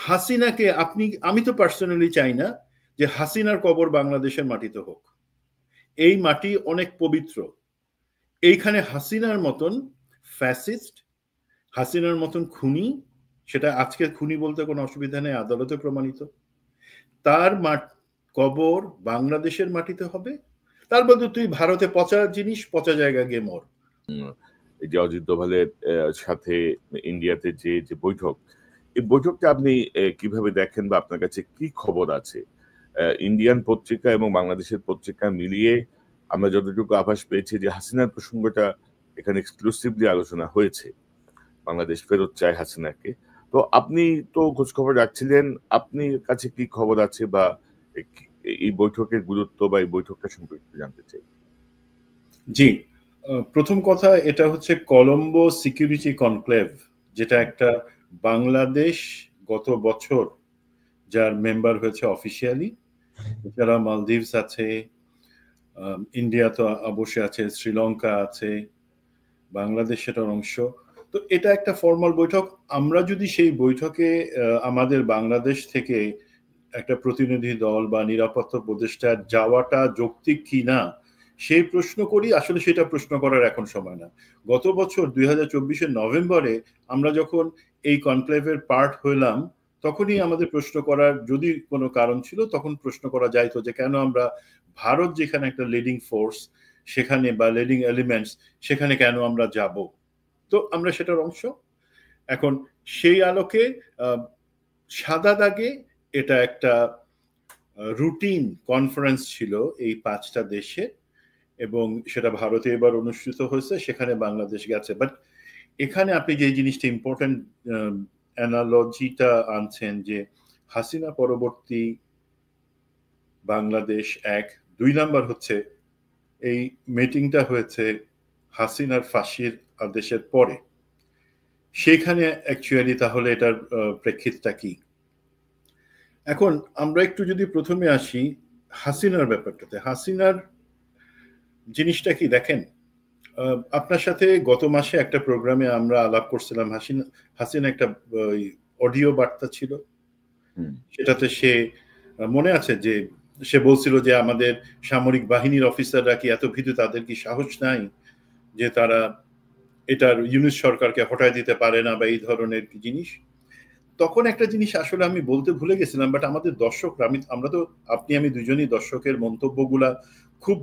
হাসিনাকে আমি তো পার্সোনালি চাই না যে হাসিনার কবর বাংলাদেশের মাটিতে হোক। এই মাটি অনেক পবিত্র। এইখানে হাসিনার মতন ফ্যাসিস্ট, হাসিনার মতন খুনি, সেটা আজকে খুনি বলতে কোনো অসুবিধা নেই, আদালতে প্রমাণিত, তার কবর বাংলাদেশের মাটিতে হবে। তার বদলে তুই ভারতে পচা জিনিস পচা জায়গা গিয়ে মর। এই যে অজিত দোভালের সাথে ইন্ডিয়াতে যে বৈঠক, এই বৈঠকটা আপনি কিভাবে দেখেন বা আপনার কাছে কি খবর আছে? ইন্ডিয়ান পত্রিকা এবং বাংলাদেশের পত্রিকা মিলিয়ে আমরা যতটুকু আভাস পেয়েছি যে হাসিনার প্রসঙ্গটা এখানে এক্সক্লুসিভলি আলোচনা হয়েছে, বাংলাদেশ ফেরত চায় হাসিনাকে। তো আপনি তো খোঁজ খবর রাখছিলেন, আপনার কাছে কি খবর আছে বা এই বৈঠকের গুরুত্ব বা এই বৈঠকটা সম্পর্কে জানতে চাই। জি, প্রথম কথা, এটা হচ্ছে কলম্বো সিকিউরিটি কনক্লেভ, যেটা একটা বাংলাদেশ গত বছর যার মেম্বার হয়েছে অফিসিয়ালি। এছাড়া মালদ্বীপস আছে, ইন্ডিয়া তো অবশ্যই আছে, শ্রীলঙ্কা আছে, বাংলাদেশ সেটার অংশ। তো এটা একটা ফর্মাল বৈঠক। আমরা যদি সেই বৈঠকে আমাদের বাংলাদেশ থেকে একটা প্রতিনিধি দল বা নিরাপত্তা উপদেষ্টা যাওয়াটা যৌক্তিক কি না সেই প্রশ্ন করি, আসলে সেটা প্রশ্ন করার এখন সময় না। গত বছর 2024-এর নভেম্বরে আমরা যখন এই কনক্লেভের পার্ট হইলাম, তখনই আমাদের প্রশ্ন করার যদি কোনো কারণ ছিল, তখন প্রশ্ন করা যাইতো যে কেন আমরা ভারত যেখানে একটা লিডিং ফোর্স সেখানে বা লিডিং এলিমেন্টস সেখানে কেন আমরা যাব। তো আমরা সেটার অংশ। এখন সেই আলোকে সাদা দাগে এটা একটা রুটিন কনফারেন্স ছিল এই 5টা দেশে, এবং সেটা ভারতে এবার অনুষ্ঠিত হয়েছে, সেখানে বাংলাদেশ গেছে। বাট এখানে আপনি যে জিনিসটা ইম্পর্টেন্ট অ্যানালজিটা আনছেন যে হাসিনা পরবর্তী বাংলাদেশ 1, 2 নাম্বার হচ্ছে এই মিটিংটা হয়েছে হাসিনার ফাঁসির আদেশের পরে। সেখানে অ্যাকচুয়ালি তাহলে এটার প্রেক্ষিতটা কি? এখন আমরা একটু যদি প্রথমে আসি হাসিনার ব্যাপারটাতে। হাসিনার জিনিসটা কি দেখেন, আপনার সাথে গত মাসে একটা প্রোগ্রামে আমরা আলাপ করছিলাম। হাসিনা একটা অডিও বার্তা ছিল, সেটাতে সে মনে আছে যে সে বলছিল যে আমাদের সামরিক বাহিনীর অফিসাররা কি এত ভীতু, তাদের কি সাহস নাই যে তারা এটার ইউনিট সরকারকে হটায় দিতে পারে না, বা এই ধরনের জিনিস। তখন একটা জিনিস আসলে আমি বলতে ভুলে গেছিলাম, বাট আমাদের দর্শকরা, আমরা তো আমি দুজনই দর্শকের মন্তব্যগুলা খুব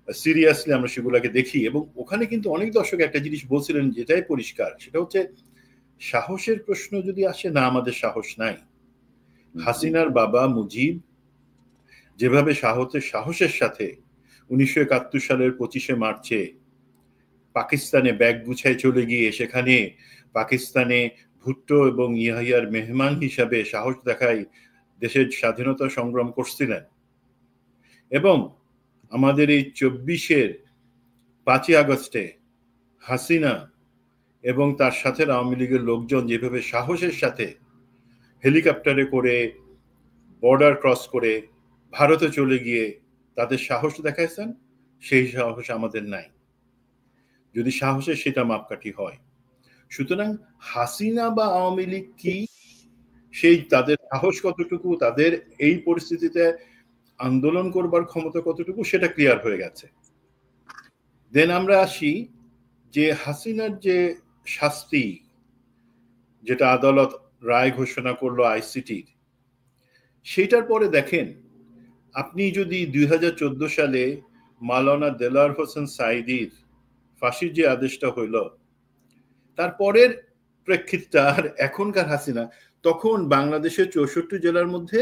সিরিয়াসলি আমরা সেগুলাকে দেখি, এবং ওখানে কিন্তু অনেক দর্শক একটা জিনিস বলছিলেন যেটাই পরিষ্কার, সেটা হচ্ছে সাহসের প্রশ্ন যদি আসে না, আমাদের সাহস নাই। হাসিনার বাবা মুজিব যেভাবে সাহসের সাথে 1971 সালের 25শে মার্চে পাকিস্তানে ব্যাগ গুছায় চলে গিয়ে সেখানে পাকিস্তানে ভুট্টো এবং ইয়াহিয়ার মেহমান হিসাবে সাহস দেখায় দেশের স্বাধীনতা সংগ্রাম করছিলেন, এবং আমাদের এই 24-এর 5ই আগস্টে হাসিনা এবং তার সাথে আওয়ামী লীগের লোকজন যেভাবে সাহসের সাথে হেলিকপ্টারে করে বর্ডার ক্রস করে ভারতে চলে গিয়ে তাদের সাহস দেখাইছেন, সেই সাহস আমাদের নাই, যদি সাহসের সেটা মাপকাঠি হয়। সুতরাং হাসিনা বা আওয়ামী লীগ কি, সেই তাদের সাহস কতটুকু, তাদের এই পরিস্থিতিতে আন্দোলন করবার ক্ষমতা কতটুকু, সেটা ক্লিয়ার হয়ে গেছে। দেন আমরা আসি যে হাসিনার যে শাস্তি, যেটা আদালত রায় ঘোষণা করলো আইসিটির, সেটার পরে দেখেন, আপনি যদি 2014 সালে মাওলানা দেলাওয়ার হোসেন সাঈদীর ফাঁসির যে আদেশটা হইল, তারপরের প্রেক্ষিতটা আর এখনকার হাসিনা, তখন বাংলাদেশের 64 জেলার মধ্যে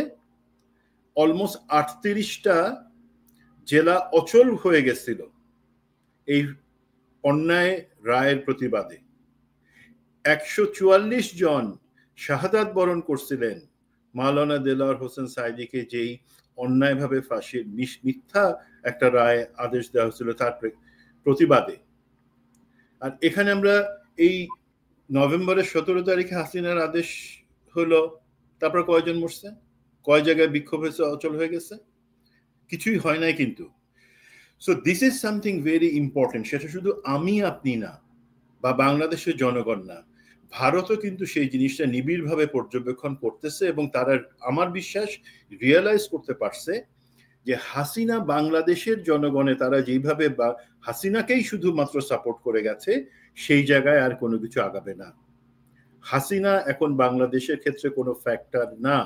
অলমোস্ট 38টা জেলা অচল হয়ে গেছিল এই অন্যায় রায়ের প্রতিবাদে। 144 জন শাহাদাত বরণ করছিলেন মাওলানা দেলাওয়ার হোসেন সাঈদীকে যেই অন্যায়ভাবে ফাঁসির মিথ্যা একটা রায় আদেশ দেওয়া হয়েছিল তার প্রতিবাদে। আর এখানে আমরা এই নভেম্বরের 17 তারিখে হাসিনার আদেশ হলো, তারপর কয়জন মরছে, কয় জায়গায় বিক্ষোভ হয়েছে, অচল হয়ে গেছে, কিছুই হয় নাই কিন্তু। So this is something very important. সেটা শুধু আমি আপনি না, বা বাংলাদেশের জনগণ না, ভারতও কিন্তু সেই জিনিসটা নিবিড়ভাবে পর্যবেক্ষণ করতেছে এবং তারা আমার বিশ্বাস রিয়েলাইজ করতে পারছে যে হাসিনা বাংলাদেশের জনগণে তারা যেভাবে বা হাসিনাকেই শুধুমাত্র সাপোর্ট করে গেছে সেই জায়গায় আর কোনো কিছু আগাবে না। হাসিনা এখন বাংলাদেশের ক্ষেত্রে কোনো ফ্যাক্টর না,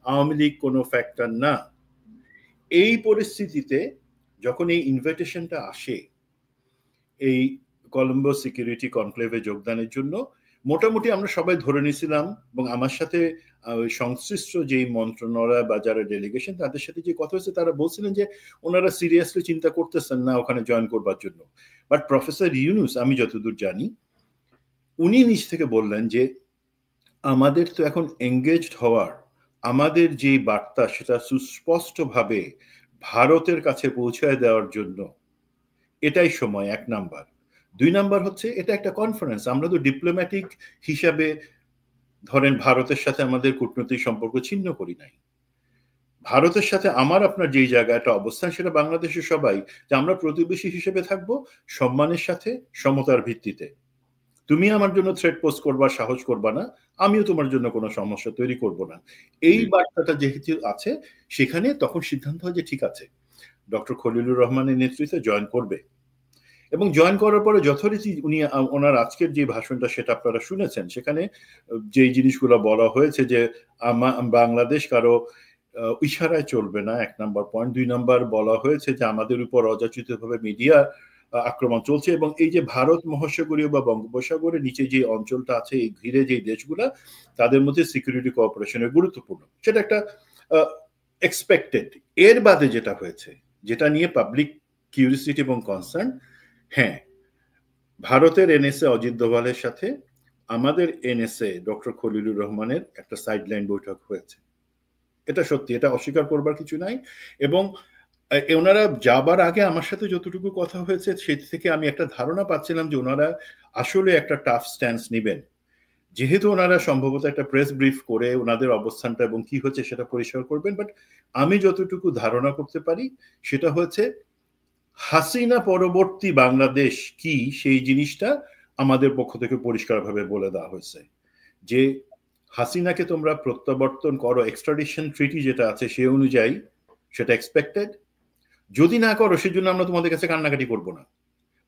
আওয়ামী লীগ কোনো ফ্যাক্টর না। এই পরিস্থিতিতে যখন এই ইনভিটেশনটা আসে এই কলম্বো সিকিউরিটি কনক্লেভে যোগদানের জন্য, মোটামুটি আমরা সবাই ধরে নিয়েছিলাম এবং আমার সাথে সংশ্লিষ্ট যেই মন্ত্রণালয় বা যারা ডেলিগেশন তাদের সাথে যে কথা হয়েছে তারা বলছিলেন যে ওনারা সিরিয়াসলি চিন্তা করতেছেন না ওখানে জয়েন করবার জন্য। বাট প্রফেসর ইউনুস আমি যতদূর জানি উনি নিজ থেকে বললেন যে আমাদের তো এখন এঙ্গেজড হওয়ার, আমাদের যে বার্তা সেটা সুস্পষ্টভাবে ভারতের কাছে পৌঁছায় দেওয়ার জন্য এটাই সময়, 1 নাম্বার। 2 নাম্বার হচ্ছে এটা একটা কনফারেন্স, আমরা তো ডিপ্লোম্যাটিক হিসাবে ধরেন ভারতের সাথে আমাদের কূটনৈতিক সম্পর্ক ছিন্ন করি নাই। ভারতের সাথে আমার আপনার যেই জায়গাটা অবস্থান সেটা বাংলাদেশের সবাই যে আমরা প্রতিবেশী হিসেবে থাকবো সম্মানের সাথে, সমতার ভিত্তিতে। তুমি আমার জন্য থ্রেট পোস্ট করবা, সাহস করবা না, আমিও তোমার জন্য কোনো সমস্যা তৈরি করব না। এই বার্তাটা যেহেতু আছে সেখানে তখন সিদ্ধান্ত হয় যে ঠিক আছে ডক্টর খলিলুর রহমানের নেতৃত্বে জয়েন করবে। এবং জয়েন করার পরে যথারীতি উনি ওনার আজকের যে ভাষণটা সেটা আপনারা শুনেছেন, সেখানে যেই জিনিসগুলো বলা হয়েছে যে বাংলাদেশ কারো ইশারায় চলবে না, 1 নাম্বার পয়েন্ট। 2 নাম্বার বলা হয়েছে যে আমাদের উপর অযাচিতভাবে মিডিয়া আক্রমণ চলছে এবং এই যে ভারত মহাসাগরীয় বা বঙ্গোপসাগরের নিচে যে অঞ্চলটা আছে এই ঘিরে যে দেশগুলা তাদের মধ্যে সিকিউরিটি কোঅপারেশনের গুরুত্বপূর্ণ, সেটা একটা এক্সপেক্টেড। এর বাদে যেটা হয়েছে, যেটা নিয়ে পাবলিক কিউরিসিটি এবং কনসার্ন, হ্যাঁ ভারতের এনএসএ অজিত দোভালের সাথে আমাদের এনএসএ ডক্টর খলিলুর রহমানের একটা সাইডলাইন বৈঠক হয়েছে। এটা সত্যি, এটা অস্বীকার করবার কিছু নাই। এবং ওনারা যাবার আগে আমার সাথে যতটুকু কথা হয়েছে সেই থেকে আমি একটা ধারণা পাচ্ছিলাম যে ওনারা আসলে একটা টাফ স্ট্যান্স নেবেন, যেহেতু ওনারা সম্ভবত একটা প্রেস ব্রিফ করে ওনাদের অবস্থানটা এবং কি হচ্ছে সেটা পরিষ্কার করবেন। বাট আমি যতটুকু ধারণা করতে পারি সেটা হচ্ছে হাসিনা পরবর্তী বাংলাদেশ কি সেই জিনিসটা আমাদের পক্ষ থেকে পরিষ্কারভাবে বলে দেওয়া হয়েছে যে হাসিনাকে তোমরা প্রত্যাবর্তন করো, এক্সট্রাডিশন ট্রিটি যেটা আছে সে অনুযায়ী সেটা এক্সপেক্টেড, যদি না করো সেজন্য আমরা তোমাদের কাছে কান্নাকাটি করবো না।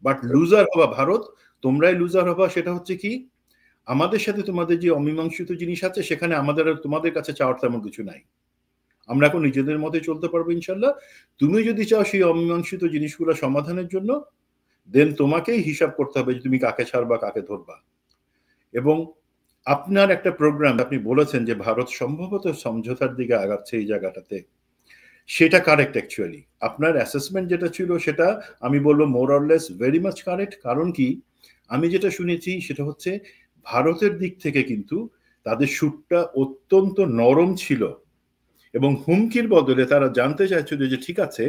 বাট লুজার হবা ভারত, তোমরাই লুজার হবা। সেটা হচ্ছে কি আমাদের সাথে তোমাদের যে অমীমাংসিত জিনিস আছে সেখানে আমাদের তোমাদের কাছে চাওয়ার তেমন কিছু নাই, আমরা এখন নিজেদের মতে চলতে পারবো ইনশাল্লাহ। তুমি যদি চাও সেই অমীমাংসিত জিনিসগুলো সমাধানের জন্য দেন তোমাকেই হিসাব করতে হবে যে তুমি কাকে ছাড়বা কাকে ধরবা। এবং আপনার একটা প্রোগ্রাম আপনি বলেছেন যে ভারত সম্ভবত সমঝোতার দিকে আগাচ্ছে এই জায়গাটাতে, সেটা কারেক্ট। অ্যাকচুয়ালি আপনার অ্যাসেসমেন্ট যেটা ছিল সেটা আমি বলবো more or less very much correct. কারণ কি আমি যেটা শুনেছি সেটা হচ্ছে ভারতের দিক থেকে কিন্তু তাদের সুরটা অত্যন্ত নরম ছিল এবং হুমকির বদলে তারা জানতে চাইছিল যে ঠিক আছে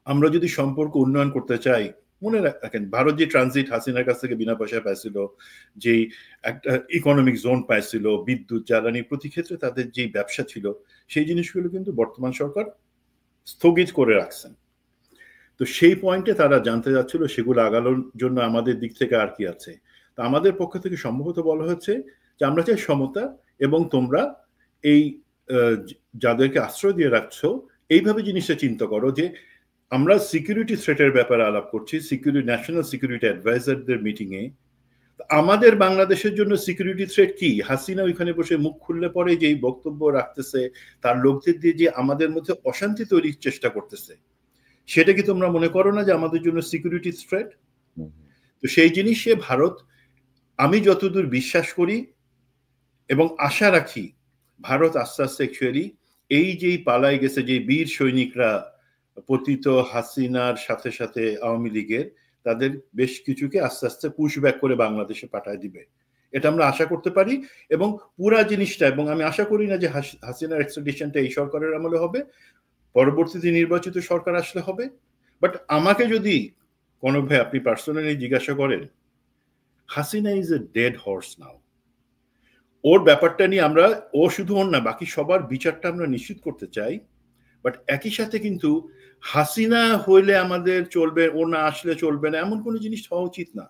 আমরা যদি সম্পর্ক উন্নয়ন করতে চাই, মনে রাখেন ভারত যে ট্রানজিট হাসিনার কাছ থেকে বিনা পয়সায় পাইছিল, যেই একটা ইকোনমিক জোন পাইছিল, বিদ্যুৎ জ্বালানি প্রতি ক্ষেত্রে তাদের যেই ব্যবসা ছিল সেই জিনিসগুলো কিন্তু বর্তমান সরকার স্থগিত করে রাখছেন। তো সেই পয়েন্টে তারা জানতে যাচ্ছিল সেগুলো আগানোর জন্য আমাদের দিক থেকে আর কি আছে। তা আমাদের পক্ষ থেকে সম্ভবত বলা হচ্ছে যে আমরা চাই সমতা এবং তোমরা এই যাদেরকে আশ্রয় দিয়ে রাখছো এইভাবে জিনিসটা চিন্তা করো যে আমরা সিকিউরিটি থ্রেটের ব্যাপারে আলাপ করছি ন্যাশনাল সিকিউরিটি অ্যাডভাইজারদের মিটিংয়ে। আমাদের বাংলাদেশের জন্য সিকিউরিটি থ্রেট কি? হাসিনা ওইখানে বসে মুখ খুললে পরে যে বক্তব্য রাখতেছে তার লোকদের দিয়ে যে আমাদের মধ্যে অশান্তি তৈরির চেষ্টা করতেছে, সেটা কি তোমরা মনে করো না যে আমাদের জন্য সিকিউরিটি থ্রেট? তো সেই জিনিসে ভারত, আমি যতদূর বিশ্বাস করি এবং আশা রাখি, ভারত আস্তে আস্তে অ্যাকচুয়ালি এই যেই পালাই গেছে যে বীর সৈনিকরা পতিত হাসিনার সাথে সাথে আওয়ামী লীগের, তাদের বেশ কিছুকে আস্তে আস্তে পুশব্যাক করে বাংলাদেশে পাঠায় দিবে, এটা আমরা আশা করতে পারি। এবং পুরা জিনিসটা, এবং আমি আশা করি না যে হাসিনার এক্সট্রাডিশনটা এই সরকারের আমলে হবে, পরবর্তীতে নির্বাচিত সরকার আসলে হবে। বাট আমাকে যদি কোনো ভাই আপনি পার্সোনালি জিজ্ঞাসা করেন, Hasina is a dead horse now. ওর ব্যাপারটা নিয়ে আমরা, ও শুধু ওর না বাকি সবার বিচারটা আমরা নিশ্চিত করতে চাই। বাট একই সাথে কিন্তু হাসিনা হইলে আমাদের চলবে, ও না আসলে চলবে না, এমন কোনো জিনিস হওয়া উচিত না।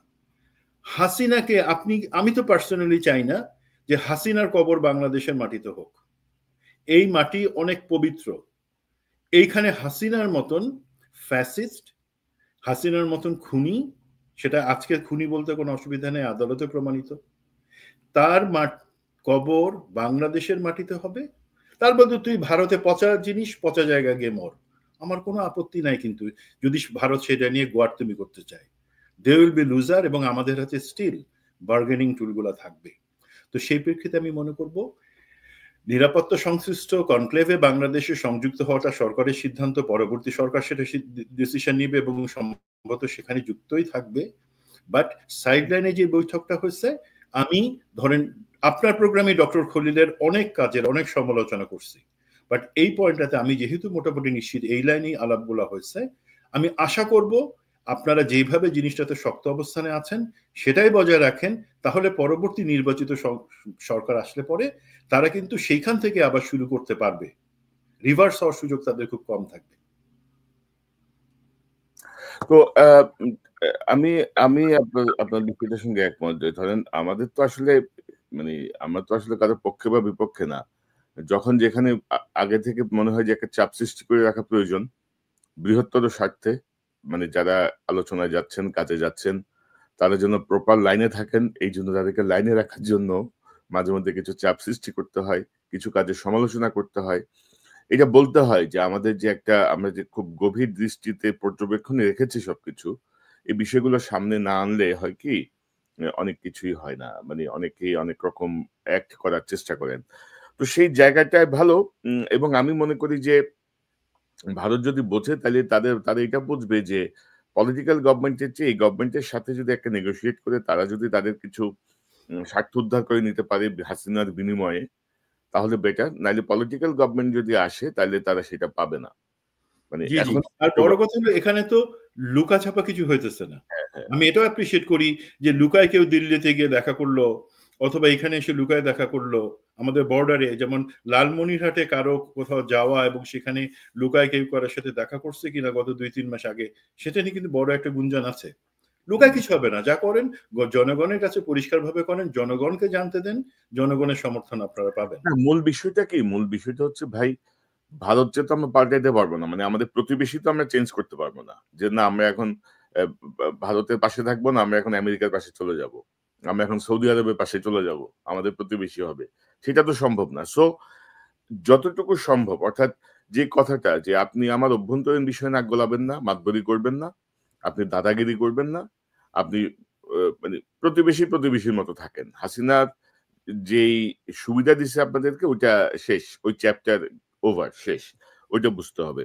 হাসিনাকে আমি তো পার্সোনালি চাই না যে হাসিনার কবর বাংলাদেশের মাটিতে হোক। এই মাটি অনেক পবিত্র। এইখানে হাসিনার মতন ফ্যাসিস্ট, হাসিনার মতন খুনি, সেটা আজকে খুনি বলতে কোনো অসুবিধা নেই, আদালতে প্রমাণিত, তার কবর বাংলাদেশের মাটিতে হবে। তার বদলে তুই ভারতে পচা জিনিস পচা জায়গা গিয়ে মর, আমার কোনো আপত্তি নাই। কিন্তু যদি ভারত সেটা নিয়ে গোয়ার্তুমি করতে চায়, দে উইল বি লুজার, এবং আমাদের হাতে স্টিল বার্গেনিং টুলগুলো থাকবে। তো সেই প্রেক্ষিতে আমি মনে করব নিরাপত্তা সংশ্লিষ্ট কনক্লেভে বাংলাদেশে সংযুক্ত হওয়াটা সরকারের সিদ্ধান্ত, পরবর্তী সরকার সেটা ডিসিশন নিবে এবং সম্ভবত সেখানে যুক্তই থাকবে। বাট সাইডলাইনে যে বৈঠকটা হয়েছে, আমি ধরেন আপনার প্রোগ্রামে ডক্টর খলিলের অনেক কাজের অনেক সমালোচনা করছি, বাট এই পয়েন্টটাতে আমি যেহেতু মোটামুটি নিশ্চিত এই লাইনেই আলাপগুলো হয়েছে, আমি আশা করব আপনারা যেভাবে জিনিসটাতে শক্ত অবস্থানে আছেন সেটাই বজায় রাখেন। তাহলে পরবর্তী নির্বাচিত সরকার আসলে পরে তারা কিন্তু সেইখান থেকে আবার শুরু করতে পারবে, রিভার্স হওয়ার সুযোগ তাদের খুব কম থাকবে। তো আমি আমি আপনার লিখিতের সঙ্গে একমত যে ধরেন আমাদের তো আসলে মানে আমরা তো আসলে কারোর পক্ষে বা বিপক্ষে না। যখন যেখানে আগে থেকে মনে হয় যে একটা চাপ সৃষ্টি করে রাখা প্রয়োজন বৃহত্তর স্বার্থে, মানে যারা আলোচনায় যাচ্ছেন, কাজে যাচ্ছেন, তারা যেন প্রপার লাইনে থাকেন, এই জন্য তাদেরকে লাইনে রাখার জন্য মাঝে মধ্যে কিছু চাপ সৃষ্টি করতে হয়, কিছু কাজের সমালোচনা করতে হয়। এটা বলতে হয় যে আমাদের যে একটা আমরা যে খুব গভীর দৃষ্টিতে পর্যবেক্ষণে রেখেছি সবকিছু, এই বিষয়গুলো সামনে না আনলে হয় কি অনেক কিছুই হয় না, মানে অনেকেই অনেক রকম অ্যাক্ট করার চেষ্টা করেন। তো সেই জায়গাটায় ভালো, এবং আমি মনে করি যে ভারত যদি বোঝে তাহলে তারা এটা বুঝবে যে পলিটিক্যাল গভর্নমেন্টের চেয়ে এই গভর্নমেন্টের সাথে যদি একটা নেগোশিয়েট করে তারা যদি তাদের কিছু স্বার্থ উদ্ধার করে নিতে পারে হাসিনার বিনিময়ে, তাহলে বেটার। নাইলে পলিটিক্যাল গভর্নমেন্ট যদি আসে তাহলে তারা সেটা পাবে না। মানে জি জি, এখন আর বড় কথা হলো এখানে তো লুকাছাপা কিছু হইতেছে না। আমি এটাও অ্যাপ্রিসিয়েট করি যে লুকায় কেউ দিল্লিতে গিয়ে দেখা করলো, অথবা এখানে এসে লুকায় দেখা করলো। আমাদের বর্ডারে যেমন লালমনিরহাটে কারো কোথাও যাওয়া এবং সেখানে লুকায় কেউ কারোর সাথে দেখা করছে কিনা গত 2-3 মাস আগে, সেটা নিয়ে কিন্তু বড় একটা গুঞ্জন আছে। লুকায় কিছু হবে না, যা করেন জনগণের কাছে পরিষ্কারভাবে করেন, জনগণকে জানতে দেন, জনগণের সমর্থন আপনারা পাবেন। মূল বিষয়টা কি, মূল বিষয়টা হচ্ছে ভাই, ভারতকে তো আমরা পাল্টাইতে পারবো না, মানে আমাদের প্রতিবেশী তো আমরা চেঞ্জ করতে পারবো না যে না আমরা এখন ভারতের পাশে থাকবো না, আমরা এখন আমেরিকার পাশে চলে যাব, আমরা এখন সৌদি আরবের পাশে চলে যাব, আমাদের প্রতিবেশী হবে, সেটা তো সম্ভব না। সো যতটুকু সম্ভব, অর্থাৎ যে কথাটা যে আপনি আমার অভ্যন্তরীণ বিষয়ে নাক গলাবেন না, মাতবরি করবেন না, আপনি দাদাগিরি করবেন না, আপনি মানে প্রতিবেশীর মতো থাকেন। হাসিনার যেই সুবিধা দিছে আপনাদেরকে ওইটা শেষ, ওই চ্যাপ্টার ওভার, শেষ, ওইটা বুঝতে হবে।